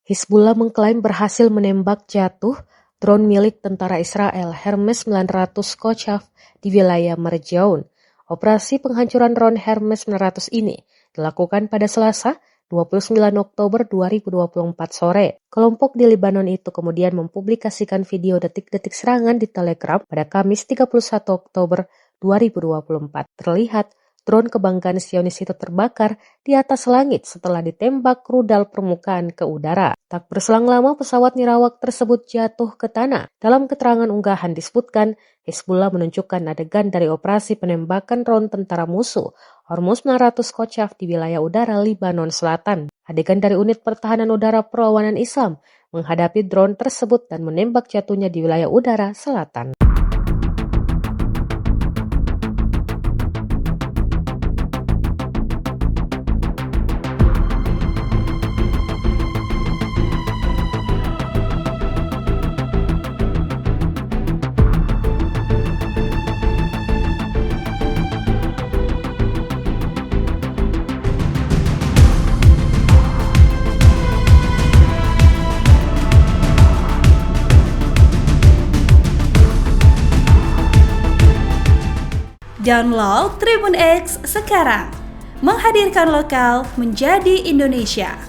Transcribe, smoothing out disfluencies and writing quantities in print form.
Hizbullah mengklaim berhasil menembak jatuh drone milik tentara Israel Hermes 900 Kochav di wilayah Marjaun. Operasi penghancuran drone Hermes 900 ini dilakukan pada Selasa, 29 Oktober 2024 sore. Kelompok di Lebanon itu kemudian mempublikasikan video detik-detik serangan di Telegram pada Kamis 31 Oktober 2024. Terlihat drone kebanggaan Zionis itu terbakar di atas langit setelah ditembak rudal permukaan ke udara. Tak berselang lama pesawat nirawak tersebut jatuh ke tanah. Dalam keterangan unggahan disebutkan, Hizbullah menunjukkan adegan dari operasi penembakan drone tentara musuh Hermes 900 Kochav di wilayah udara Lebanon Selatan. Adegan dari unit pertahanan udara perlawanan Islam menghadapi drone tersebut dan menembak jatuhnya di wilayah udara selatan. Download Tribun X sekarang, menghadirkan lokal menjadi Indonesia.